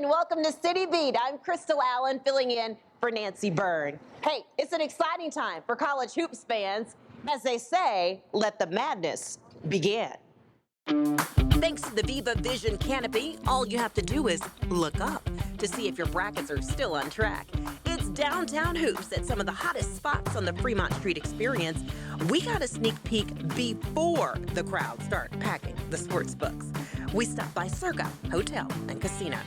and welcome to City Beat. I'm Crystal Allen, filling in for Nancy Byrne. Hey, it's an exciting time for college hoops fans. As they say, let the madness begin. Thanks to the Viva Vision Canopy, all you have to do is look up to see if your brackets are still on track. It's downtown hoops at some of the hottest spots on the Fremont Street Experience. We got a sneak peek before the crowd start packing the sports books. We stopped by Circa Hotel and Casino.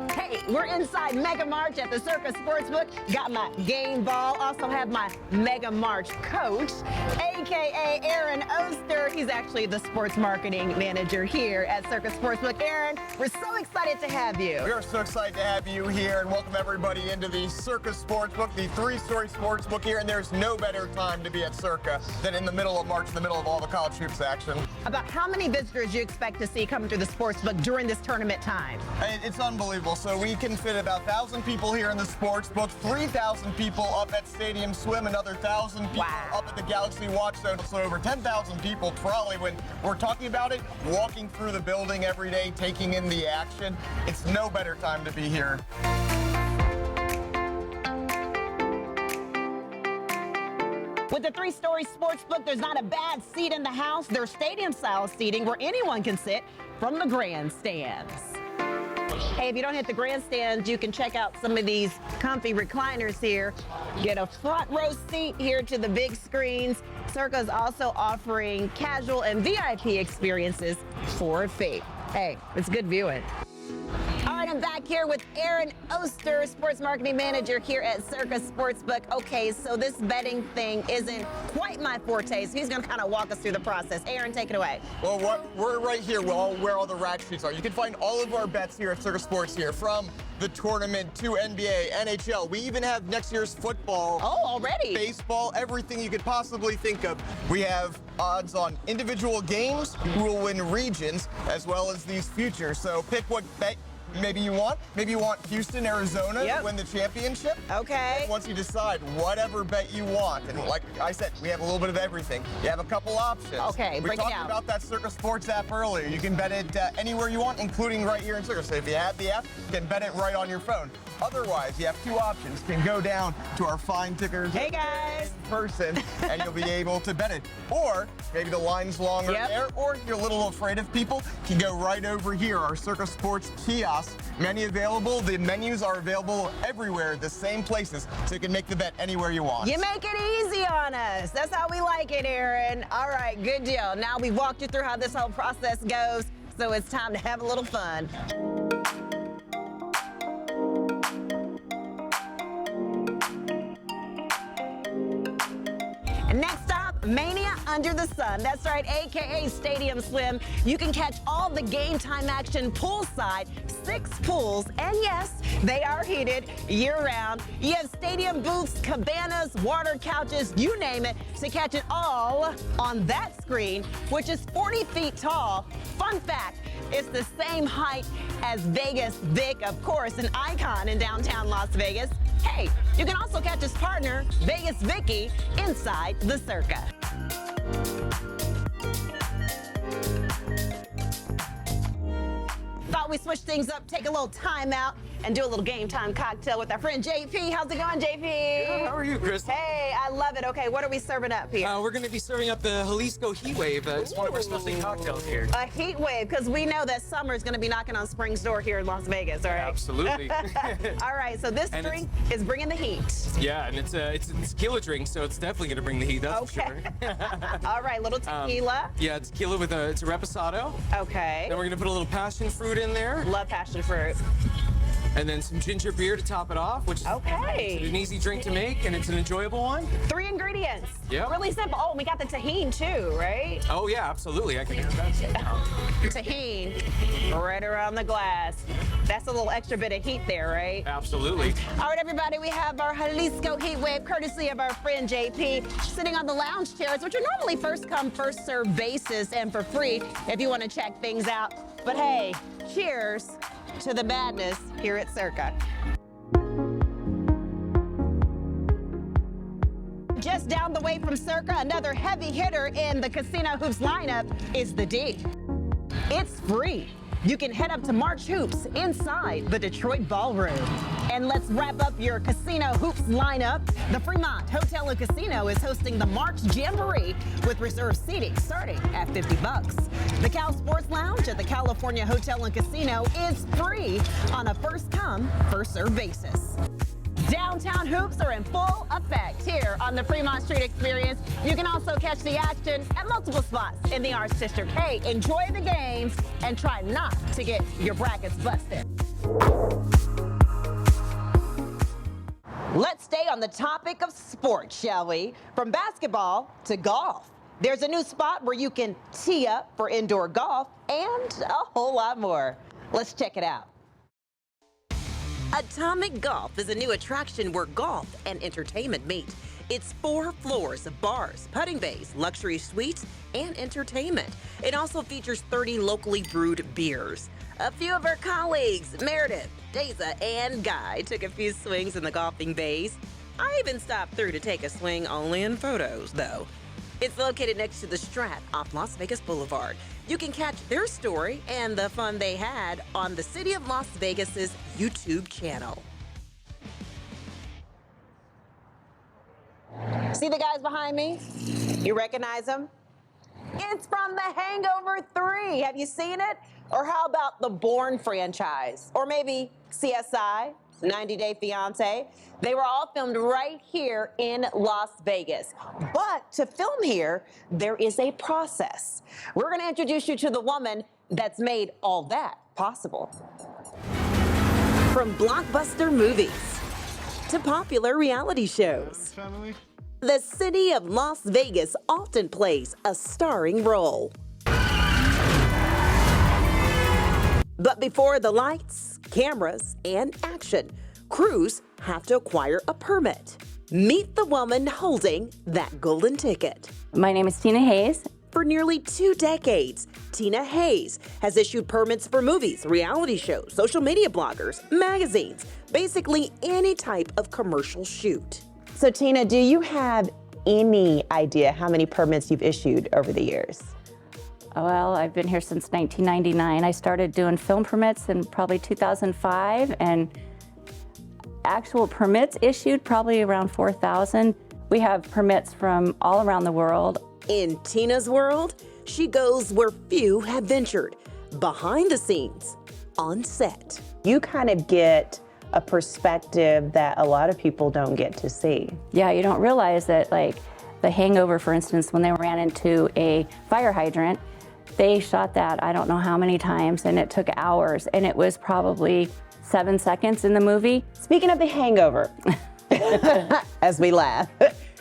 Hey, we're inside Mega March at the Circa Sportsbook. Got my game ball. Also have my Mega March coach, a.k.a. Aaron Oster. He's actually the sports marketing manager here at Circa Sportsbook. Aaron, we're so excited to have you. We are so excited to have you here and welcome everybody into the Circa Sportsbook, the three-story sportsbook here. And there's no better time to be at Circa than in the middle of March, in the middle of all the college hoops action. About how many visitors you expect to see coming through the sportsbook during this tournament time? It's unbelievable. So we can fit about 1,000 people here in the sportsbook, 3,000 people up at Stadium Swim, another 1,000 people up at the Galaxy Watch Zone. So over 10,000 people probably when we're talking about it, walking through the building every day, taking in the action. It's no better time to be here. With the three-story sportsbook, there's not a bad seat in the house. There's stadium-style seating where anyone can sit from the grandstands. Hey, if you don't hit the grandstands, you can check out some of these comfy recliners here. Get a front row seat here to the big screens. Circa is also offering casual and VIP experiences for a fee. Hey, it's good viewing. All right, I'm back here with Aaron Oster, sports marketing manager here at Circa Sportsbook. Okay, so this betting thing isn't quite my forte, so he's going to kind of walk us through the process. Aaron, take it away. Well, we're right here where all the rack sheets are. You can find all of our bets here at Circa Sports here, from the tournament to NBA, NHL. We even have next year's football. Oh, already? Baseball, everything you could possibly think of. We have odds on individual games, who will win regions, as well as these futures. So pick what bet maybe you want. Maybe you want Houston, Arizona to win the championship. Okay. And once you decide, whatever bet you want. And like I said, we have a little bit of everything. You have a couple options. Okay, break it down. We talked about that Circa Sports app earlier. You can bet it anywhere you want, including right here in Circa. So if you have the app, you can bet it right on your phone. Otherwise, you have two options. You can go down to our fine tickers hey guys, in person, and you'll be able to bet it. Or maybe the line's longer there, or if you're a little afraid of people, you can go right over here, our Circa Sports kiosk. Many available. The menus are available everywhere, the same places, so you can make the bet anywhere you want. You make it easy on us. That's how we like it, Aaron. All right, good deal. Now we've walked you through how this whole process goes, so it's time to have a little fun. Next up, Mania Under the Sun. That's right, a.k.a. Stadium Swim. You can catch all the game time action poolside, 6 pools, and yes, they are heated year-round. You have stadium booths, cabanas, water couches, you name it, to catch it all on that screen, which is 40 feet tall. Fun fact, it's the same height as Vegas Vic, of course, an icon in downtown Las Vegas. Hey, you can also catch his partner, Vegas Vicky, inside the Circa. Thought we switch things up, take a little time out, and do a little game time cocktail with our friend JP. How's it going, JP? Good. How are you, Chris? Hey, I love it. Okay, what are we serving up here? We're going to be serving up the Jalisco Heat Wave. It's one of our specialty cocktails here. A heat wave, because we know that summer is going to be knocking on spring's door here in Las Vegas, all right? Absolutely. All right, so this drink is bringing the heat. Yeah, and it's a tequila drink, so it's definitely going to bring the heat, that's for sure. All right, little tequila. Yeah, tequila with it's a reposado. Okay. Then we're going to put a little passion fruit in there. Love passion fruit. And then some ginger beer to top it off, which is an easy drink to make, and it's an enjoyable one. 3 ingredients. Yep. Really simple. Oh, we got the tahini too, right? Oh yeah, absolutely. I can hear that. Tahini right around the glass. That's a little extra bit of heat there, right? Absolutely. All right, everybody, we have our Jalisco Heat Wave, courtesy of our friend JP, sitting on the lounge chairs, which are normally first come, first serve basis and for free if you want to check things out. But hey, cheers to the madness here at Circa. Just down the way from Circa, another heavy hitter in the Casino Hoops lineup is the D. It's free. you can head up to March Hoops inside the Detroit Ballroom. And let's wrap up your casino hoops lineup. The Fremont Hotel and Casino is hosting the March Jamboree with reserved seating starting at $50. The Cal Sports Lounge at the California Hotel and Casino is free on a first-come, first-served basis. Downtown hoops are in full effect here on the Fremont Street Experience. You can also catch the action at multiple spots in the Arts District. Hey, enjoy the games and try not to get your brackets busted. Let's stay on the topic of sports, shall we? From basketball to golf. There's a new spot where you can tee up for indoor golf and a whole lot more. Let's check it out. Atomic Golf is a new attraction where golf and entertainment meet. It's 4 floors of bars, putting bays, luxury suites, and entertainment. It also features 30 locally brewed beers. A few of our colleagues, Meredith, Daza, and Guy, took a few swings in the golfing bays. I even stopped through to take a swing, only in photos, though. It's located next to the Strat off Las Vegas Boulevard. You can catch their story and the fun they had on the City of Las Vegas's YouTube channel. See the guys behind me? You recognize them? It's from The Hangover 3. Have you seen it? Or how about the Bourne franchise? Or maybe CSI, 90 Day Fiancé? They were all filmed right here in Las Vegas. But to film here, there is a process. We're going to introduce you to the woman that's made all that possible. From blockbuster movies to popular reality shows, the city of Las Vegas often plays a starring role. But before the lights, cameras, and action, crews have to acquire a permit. Meet the woman holding that golden ticket. My name is Tina Hayes. For nearly 2 decades, Tina Hayes has issued permits for movies, reality shows, social media bloggers, magazines, basically any type of commercial shoot. So Tina, do you have any idea how many permits you've issued over the years? Well, I've been here since 1999. I started doing film permits in probably 2005, and actual permits issued probably around 4,000. We have permits from all around the world. In Tina's world, she goes where few have ventured, behind the scenes, on set. You kind of get a perspective that a lot of people don't get to see. Yeah, you don't realize that, like The Hangover, for instance, when they ran into a fire hydrant, they shot that I don't know how many times, and it took hours, and it was probably 7 seconds in the movie. Speaking of The Hangover, as we laugh,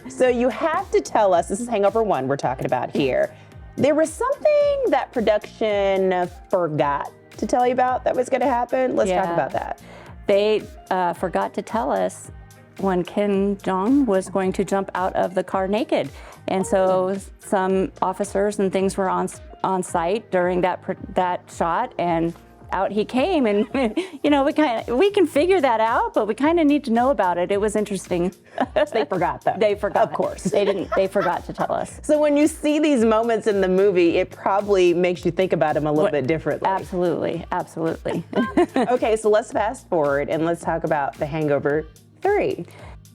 so you have to tell us, this is Hangover 1 we're talking about here. There was something that production forgot to tell you about that was gonna happen. Let's talk about that. They forgot to tell us when Kim Jong was going to jump out of the car naked. And so some officers and things were on site during that shot, and out he came, and you know, we can figure that out, but we kind of need to know about it. It was interesting. They forgot though. They forgot. Of course. They forgot to tell us. So when you see these moments in the movie, it probably makes you think about them a little bit differently. Absolutely, absolutely. Okay, so let's fast forward and let's talk about The Hangover 3.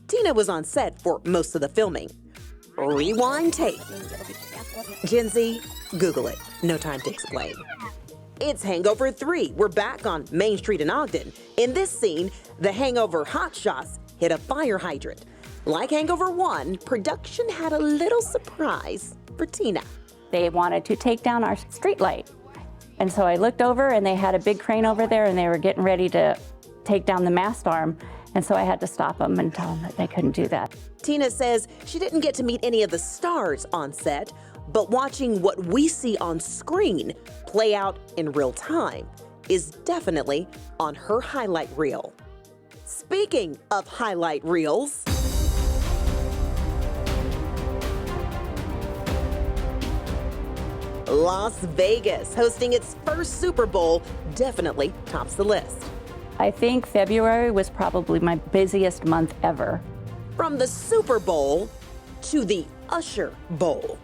Tina was on set for most of the filming. Rewind tape. Gen Z, Google it. No time to explain. It's Hangover 3. We're back on Main Street in Ogden. In this scene, the Hangover hotshots hit a fire hydrant. Like Hangover 1, production had a little surprise for Tina. They wanted to take down our street light. And so I looked over, and they had a big crane over there, and they were getting ready to take down the mast arm. And so I had to stop them and tell them that they couldn't do that. Tina says she didn't get to meet any of the stars on set, but watching what we see on screen play out in real time is definitely on her highlight reel. Speaking of highlight reels, Las Vegas hosting its first Super Bowl definitely tops the list. I think February was probably my busiest month ever. From the Super Bowl to the Usher Bowl.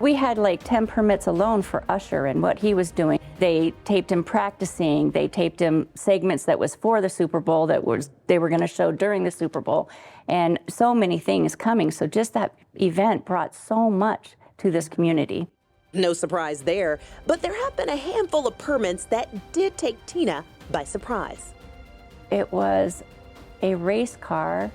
We had like 10 permits alone for Usher and what he was doing. They taped him practicing. They taped him segments that was for the Super Bowl they were going to show during the Super Bowl, and so many things coming. So just that event brought so much to this community. No surprise there, but there have been a handful of permits that did take Tina by surprise. It was a race car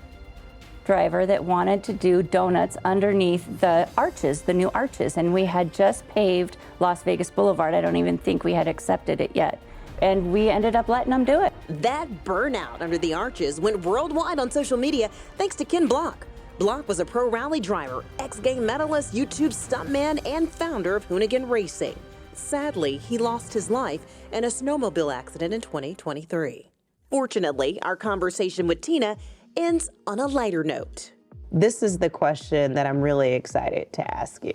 driver that wanted to do donuts underneath the arches, the new arches, and we had just paved Las Vegas Boulevard. I don't even think we had accepted it yet, and we ended up letting them do it. That burnout under the arches went worldwide on social media thanks to Ken Block. Block was a pro rally driver, X-Game medalist, YouTube stuntman, and founder of Hoonigan Racing. Sadly, he lost his life in a snowmobile accident in 2023. Fortunately, our conversation with Tina ends on a lighter note. This is the question that I'm really excited to ask you.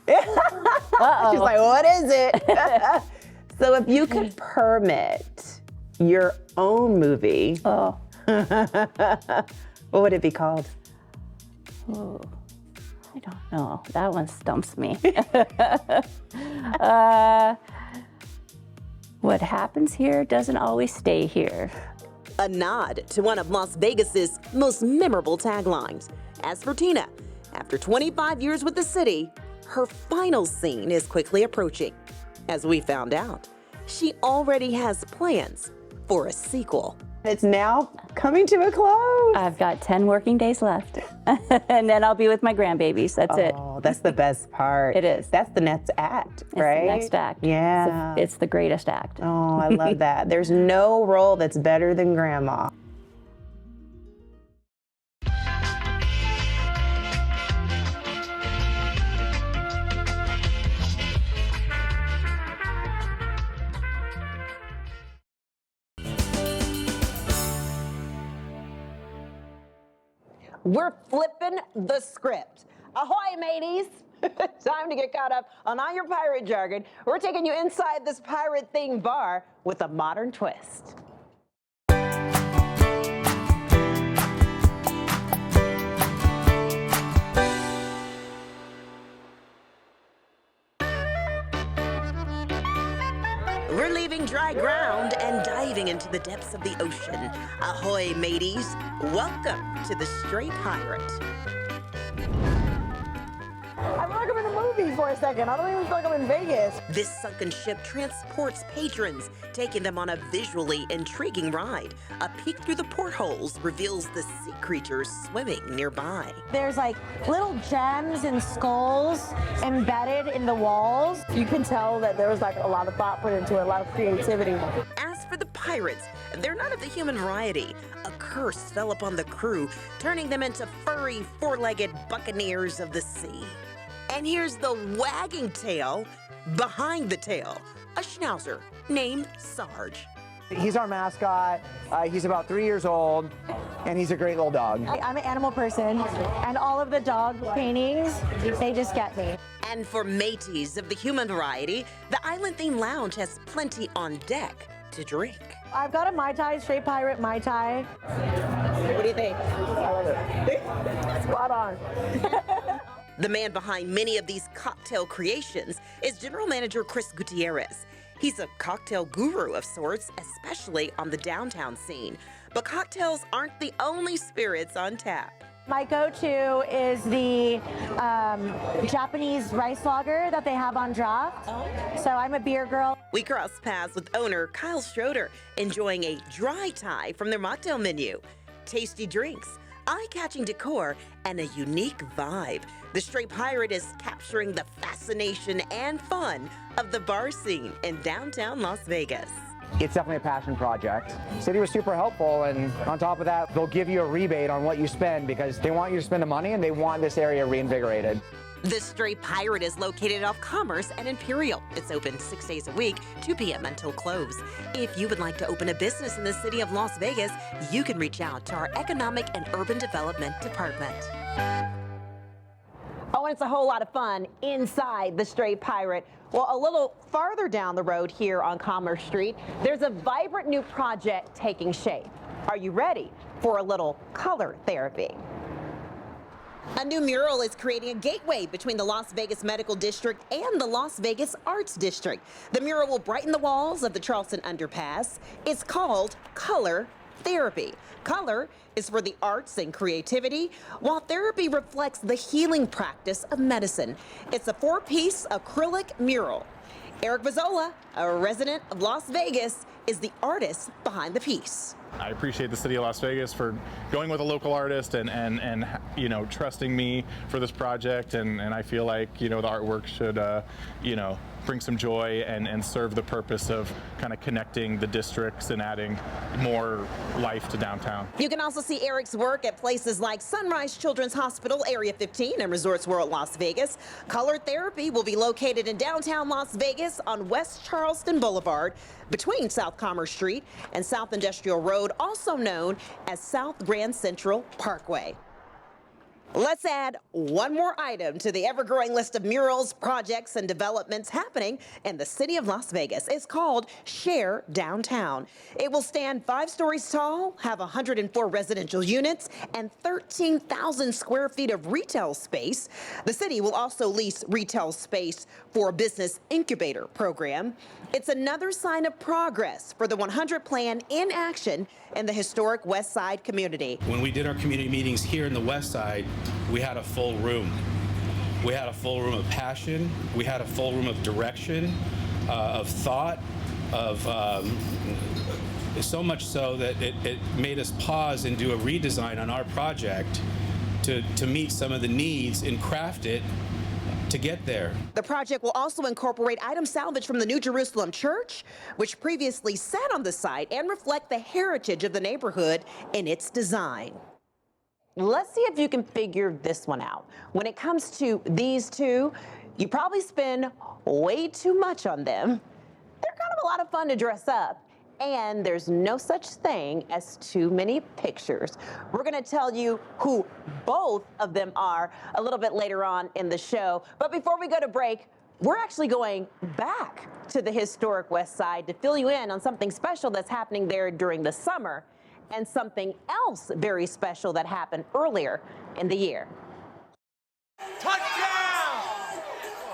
She's like, what is it? So if you could permit your own movie, what would it be called? Oh, I don't know. That one stumps me. What happens here doesn't always stay here. A nod to one of Las Vegas's most memorable taglines. As for Tina, after 25 years with the city, her final scene is quickly approaching. As we found out, she already has plans for a sequel. It's now coming to a close. I've got 10 working days left, and then I'll be with my grandbabies. That's it. Oh, that's the best part. It is. That's the next act, right? It's the next act. Yeah. It's the greatest act. Oh, I love that. There's no role that's better than Grandma. We're flipping the script. Ahoy, mateys! Time to get caught up on all your pirate jargon. We're taking you inside this pirate-themed bar with a modern twist. We're leaving dry ground and diving into the depths of the ocean. Ahoy, mateys. Welcome to the Stray Pirate. I feel like I'm in a movie for a second. I don't even feel like I'm in Vegas. This sunken ship transports patrons, taking them on a visually intriguing ride. A peek through the portholes reveals the sea creatures swimming nearby. There's like little gems and skulls embedded in the walls. You can tell that there was like a lot of thought put into it, a lot of creativity. As for the pirates, they're not of the human variety. A curse fell upon the crew, turning them into furry, four-legged buccaneers of the sea. And here's the wagging tail behind the tail, a schnauzer named Sarge. He's our mascot. He's about 3 years old, and he's a great little dog. I'm an animal person, and all of the dog paintings, they just get me. And for mateys of the human variety, the Island Theme Lounge has plenty on deck to drink. I've got a Mai Tai, Straight Pirate Mai Tai. What do you think? I love it. Spot on. The man behind many of these cocktail creations is General Manager Chris Gutierrez. He's a cocktail guru of sorts, especially on the downtown scene. But cocktails aren't the only spirits on tap. My go-to is the Japanese rice lager that they have on draft. So I'm a beer girl. We cross paths with owner Kyle Schroeder, enjoying a dry tie from their mocktail menu. Tasty drinks, eye-catching decor, and a unique vibe. The Stray Pirate is capturing the fascination and fun of the bar scene in downtown Las Vegas. It's definitely a passion project. City was super helpful, and on top of that, they'll give you a rebate on what you spend because they want you to spend the money and they want this area reinvigorated. The Stray Pirate is located off Commerce and Imperial. It's open 6 days a week, 2 p.m. until close. If you would like to open a business in the city of Las Vegas, you can reach out to our Economic and Urban Development Department. Oh, and it's a whole lot of fun inside the Stray Pirate. Well, a little farther down the road here on Commerce Street, there's a vibrant new project taking shape. Are you ready for a little color therapy? A new mural is creating a gateway between the Las Vegas Medical District and the Las Vegas Arts District. The mural will brighten the walls of the Charleston Underpass. It's called Color Therapy. Color is for the arts and creativity, while therapy reflects the healing practice of medicine. It's a 4-piece acrylic mural. Eric Vazzola, a resident of Las Vegas, is the artist behind the piece. I appreciate the city of Las Vegas for going with a local artist and you know, trusting me for this project, and I feel like, you know, the artwork should you know, bring some joy and serve the purpose of kind of connecting the districts and adding more life to downtown. You can also see Eric's work at places like Sunrise Children's Hospital, Area 15, and Resorts World Las Vegas. Color Therapy will be located in downtown Las Vegas on West Charleston Boulevard between South Commerce Street and South Industrial Road, also known as South Grand Central Parkway. Let's add one more item to the ever-growing list of murals, projects, and developments happening in the city of Las Vegas. It's called Share Downtown. It will stand 5 stories tall, have 104 residential units, and 13,000 square feet of retail space. The city will also lease retail space for a business incubator program. It's another sign of progress for the 100 Plan in action in the historic West Side community. When we did our community meetings here in the West Side, we had a full room. We had a full room of passion. We had a full room of direction, of thought, of so much so that it made us pause and do a redesign on our project to meet some of the needs and craft it to get there. The project will also incorporate items salvaged from the New Jerusalem Church, which previously sat on the site, and reflect the heritage of the neighborhood in its design. Let's see if you can figure this one out. When it comes to these two, you probably spend way too much on them. They're kind of a lot of fun to dress up, and there's no such thing as too many pictures. We're going to tell you who both of them are a little bit later on in the show. But before we go to break, we're actually going back to the historic West Side to fill you in on something special that's happening there during the summer, and something else very special that happened earlier in the year. Touchdown!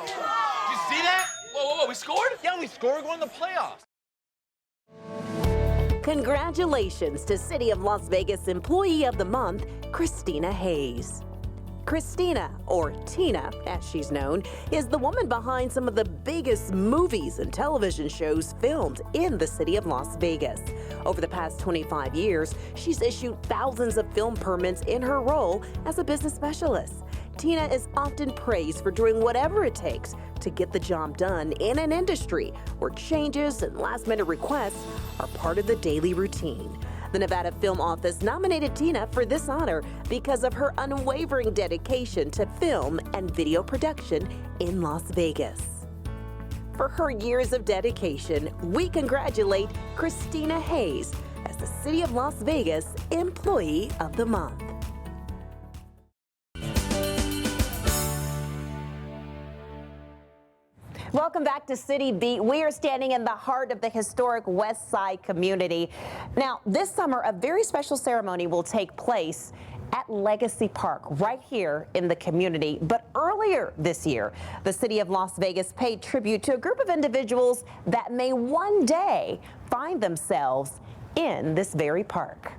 Did you see that? Whoa, we scored? Yeah, we scored. We're going to the playoffs. Congratulations to City of Las Vegas Employee of the Month, Christina Hayes. Christina, or Tina as she's known, is the woman behind some of the biggest movies and television shows filmed in the city of Las Vegas. Over the past 25 years, she's issued thousands of film permits in her role as a business specialist. Tina is often praised for doing whatever it takes to get the job done in an industry where changes and last-minute requests are part of the daily routine. The Nevada Film Office nominated Tina for this honor because of her unwavering dedication to film and video production in Las Vegas. For her years of dedication, we congratulate Christina Hayes as the City of Las Vegas Employee of the Month. Welcome back to City Beat. We are standing in the heart of the historic West Side community. Now, this summer, a very special ceremony will take place at Legacy Park, right here in the community. But earlier this year, the city of Las Vegas paid tribute to a group of individuals that may one day find themselves in this very park.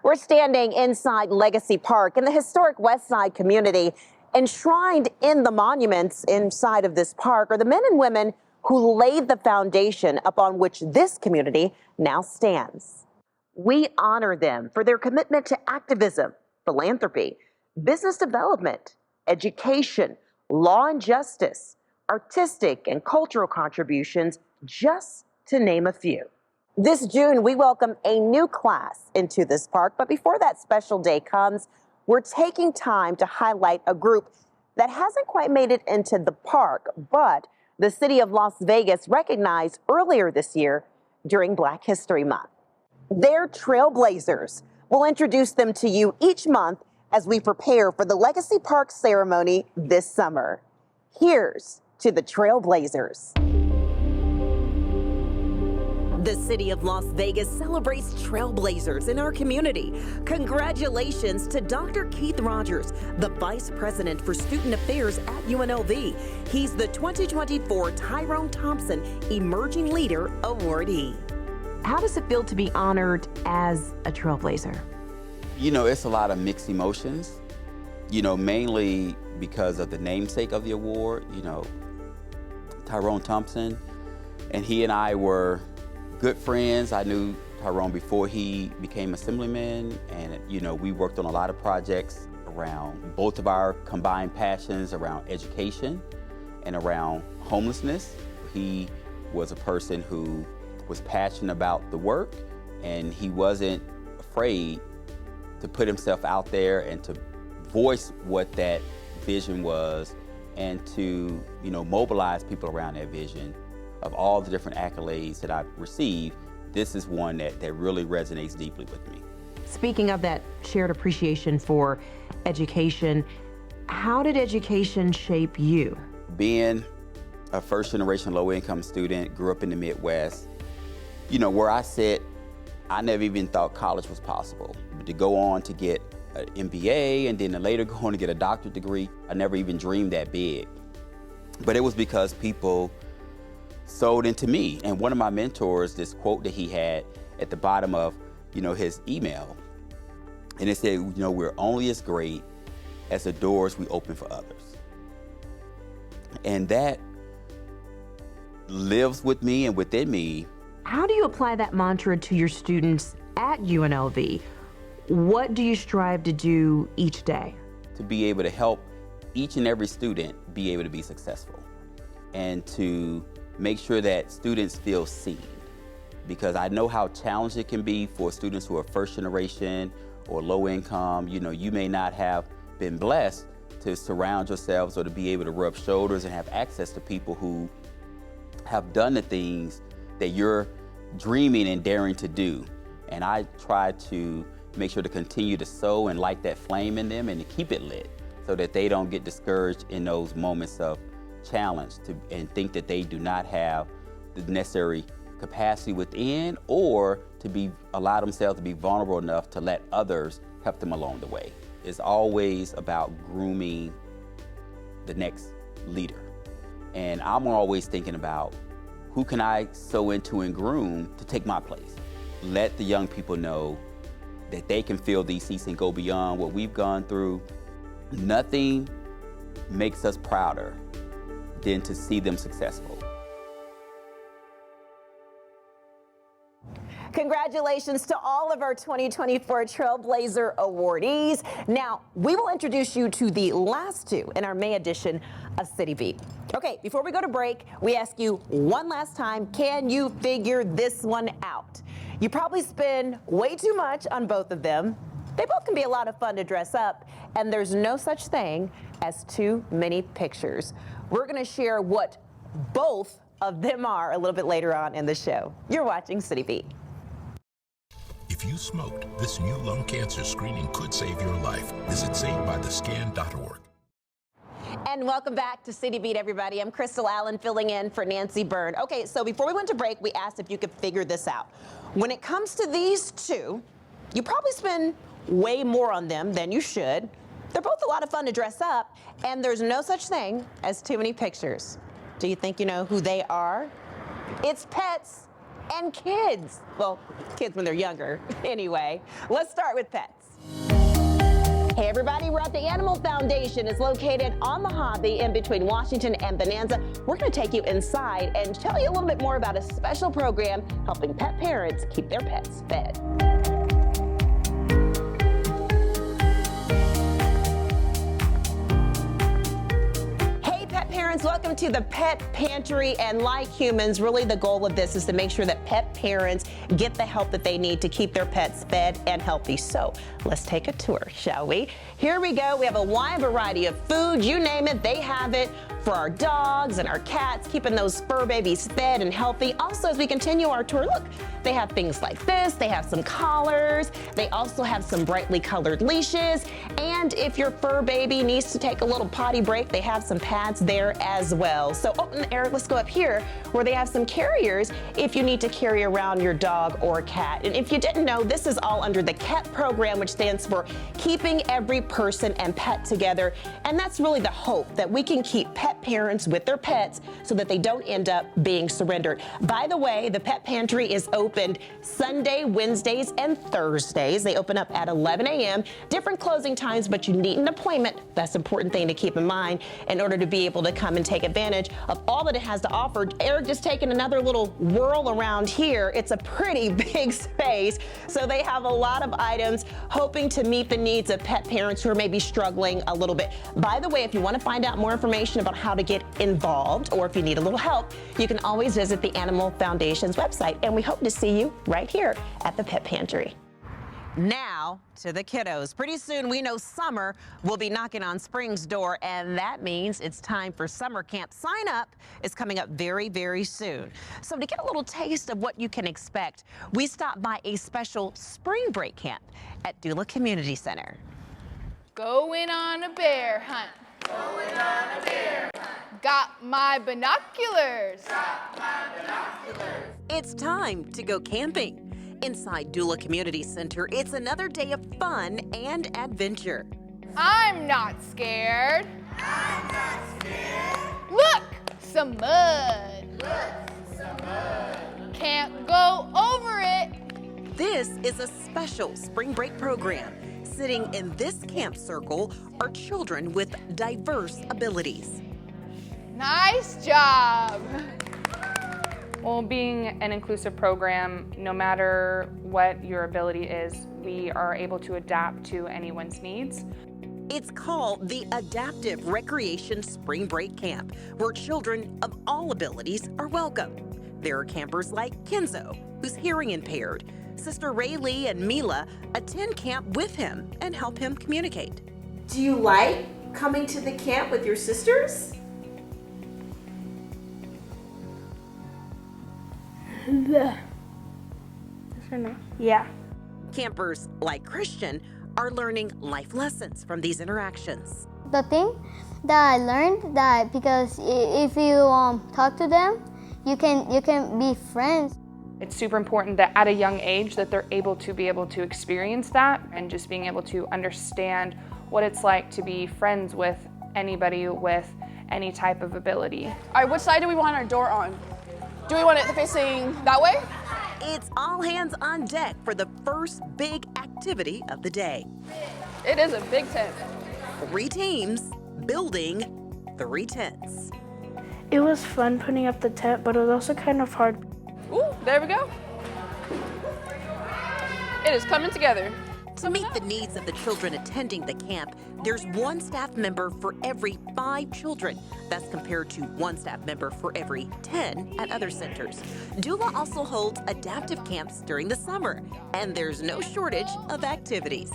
We're standing inside Legacy Park in the historic West Side community. Enshrined in the monuments inside of this park are the men and women who laid the foundation upon which this community now stands. We honor them for their commitment to activism, philanthropy, business development, education, law and justice, artistic and cultural contributions, just to name a few. This June, we welcome a new class into this park, but before that special day comes, we're taking time to highlight a group that hasn't quite made it into the park, but the city of Las Vegas recognized earlier this year during Black History Month. They're trailblazers. We'll introduce them to you each month as we prepare for the Legacy Park ceremony this summer. Here's to the trailblazers. The city of Las Vegas celebrates trailblazers in our community. Congratulations to Dr. Keith Rogers, the Vice President for Student Affairs at UNLV. He's the 2024 Tyrone Thompson Emerging Leader Awardee. How does it feel to be honored as a trailblazer? You know, it's a lot of mixed emotions, you know, mainly because of the namesake of the award, you know, Tyrone Thompson, and he and I were good friends. I knew Tyrone before he became assemblyman, and you know, we worked on a lot of projects around both of our combined passions around education and around homelessness. He was a person who was passionate about the work, and he wasn't afraid to put himself out there and to voice what that vision was, and to, you know, mobilize people around that vision. Of all the different accolades that I've received, this is one that really resonates deeply with me. Speaking of that shared appreciation for education, how did education shape you? Being a first-generation low-income student, grew up in the Midwest, you know, where I sit, I never even thought college was possible. But to go on to get an MBA and then to later go on to get a doctorate degree, I never even dreamed that big. But it was because people sold into me. And one of my mentors, this quote that he had at the bottom of, you know, his email, and it said, you know, we're only as great as the doors we open for others. And that lives with me and within me. How do you apply that mantra to your students at UNLV? What do you strive to do each day? To be able to help each and every student be able to be successful, and to make sure that students feel seen. Because I know how challenging it can be for students who are first generation or low income. You know, you may not have been blessed to surround yourselves or to be able to rub shoulders and have access to people who have done the things that you're dreaming and daring to do. And I try to make sure to continue to sow and light that flame in them and to keep it lit so that they don't get discouraged in those moments of challenge and think that they do not have the necessary capacity within, or to allow themselves to be vulnerable enough to let others help them along the way. It's always about grooming the next leader. And I'm always thinking about who can I sow into and groom to take my place. Let the young people know that they can fill these seats and go beyond what we've gone through. Nothing makes us prouder than to see them successful. Congratulations to all of our 2024 Trailblazer awardees. Now, we will introduce you to the last two in our May edition of City Beat. Okay, before we go to break, we ask you one last time, can you figure this one out? You probably spend way too much on both of them. They both can be a lot of fun to dress up, and there's no such thing as too many pictures. We're gonna share what both of them are a little bit later on in the show. You're watching City Beat. If you smoked, this new lung cancer screening could save your life. Visit SaveByTheScan.org. And welcome back to City Beat, everybody. I'm Crystal Allen filling in for Nancy Byrne. Okay, so before we went to break, we asked if you could figure this out. When it comes to these two, you probably spend way more on them than you should. They're both a lot of fun to dress up, and there's no such thing as too many pictures. Do you think you know who they are? It's pets and kids. Well, kids when they're younger. Anyway, let's start with pets. Hey everybody, we're at the Animal Foundation. It's located on the Hobby in between Washington and Bonanza. We're gonna take you inside and tell you a little bit more about a special program helping pet parents keep their pets fed. Parents, welcome to the Pet Pantry, and like humans, really the goal of this is to make sure that pet parents get the help that they need to keep their pets fed and healthy. So let's take a tour, shall we? Here we go. We have a wide variety of food. You name it, they have it. for our dogs and our cats, keeping those fur babies fed and healthy. Also, as we continue our tour, look, they have things like this. They have some collars. They also have some brightly colored leashes. And if your fur baby needs to take a little potty break, they have some pads there as well. So, and Eric, let's go up here where they have some carriers if you need to carry around your dog or cat. And if you didn't know, this is all under the KEP program, which stands for Keeping Every Person and Pet Together. And that's really the hope that we can keep pet parents with their pets so that they don't end up being surrendered. By the way, the Pet Pantry is opened Sunday, Wednesdays, and Thursdays. They open up at 11 a.m. Different closing times, but you need an appointment. That's an important thing to keep in mind in order to be able to come and take advantage of all that it has to offer. Eric just taking another little whirl around here. It's a pretty big space, so they have a lot of items hoping to meet the needs of pet parents who are maybe struggling a little bit. By the way, if you want to find out more information about how to get involved or if you need a little help, you can always visit the Animal Foundation's website, and we hope to see you right here at the Pet Pantry. Now to the kiddos. Pretty soon we know summer will be knocking on spring's door, and that means it's time for summer camp. Sign up is coming up very, very soon. So to get a little taste of what you can expect, we stopped by a special spring break camp at Dula Community Center. Going on a bear hunt. Going on a bear hunt. Got my binoculars. Got my binoculars. It's time to go camping. Inside Dula Community Center, it's another day of fun and adventure. I'm not scared. I'm not scared. Look, some mud. Look, some mud. Can't go over it. This is a special spring break program. Sitting in this camp circle are children with diverse abilities. Nice job. Well, being an inclusive program, no matter what your ability is, we are able to adapt to anyone's needs. It's called the Adaptive Recreation Spring Break Camp, where children of all abilities are welcome. There are campers like Kenzo, who's hearing impaired. Sister Raylee and Mila attend camp with him and help him communicate. Do you like coming to the camp with your sisters? Yeah. Campers like Christian are learning life lessons from these interactions. The thing that I learned that because if you talk to them, you can be friends. It's super important that at a young age that they're able to experience that and just being able to understand what it's like to be friends with anybody with any type of ability. All right, which side do we want our door on? Do we want it facing that way? It's all hands on deck for the first big activity of the day. It is a big tent. 3 teams building 3 tents. It was fun putting up the tent, but it was also kind of hard. Ooh, there we go. It is coming together. To meet the needs of the children attending the camp, there's 1 staff member for every 5 children. That's compared to 1 staff member for every 10 at other centers. Dula also holds adaptive camps during the summer, and there's no shortage of activities.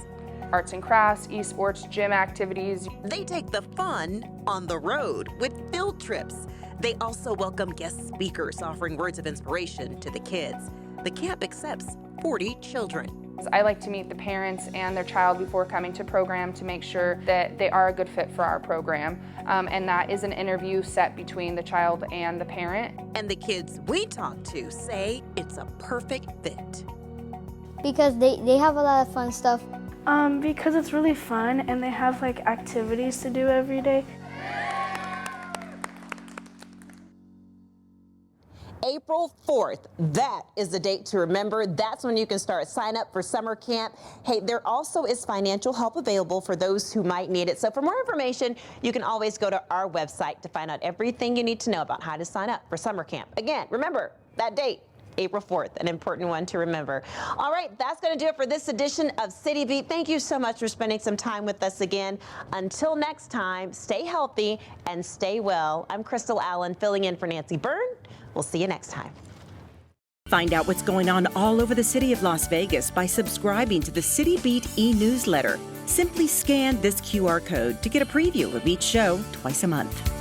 Arts and crafts, esports, gym activities. They take the fun on the road with field trips. They also welcome guest speakers offering words of inspiration to the kids. The camp accepts 40 children. I like to meet the parents and their child before coming to program to make sure that they are a good fit for our program. And that is an interview set between the child and the parent. And the kids we talk to say it's a perfect fit. Because they have a lot of fun stuff. Because it's really fun and they have like activities to do every day. April 4th, that is the date to remember. That's when you can start sign up for summer camp. Hey, there also is financial help available for those who might need it. So for more information, you can always go to our website to find out everything you need to know about how to sign up for summer camp. Again, remember that date, April 4th, an important one to remember. All right, that's going to do it for this edition of City Beat. Thank you so much for spending some time with us again. Until next time, stay healthy and stay well. I'm Crystal Allen filling in for Nancy Byrne. We'll see you next time. Find out what's going on all over the city of Las Vegas by subscribing to the City Beat e-newsletter. Simply scan this QR code to get a preview of each show twice a month.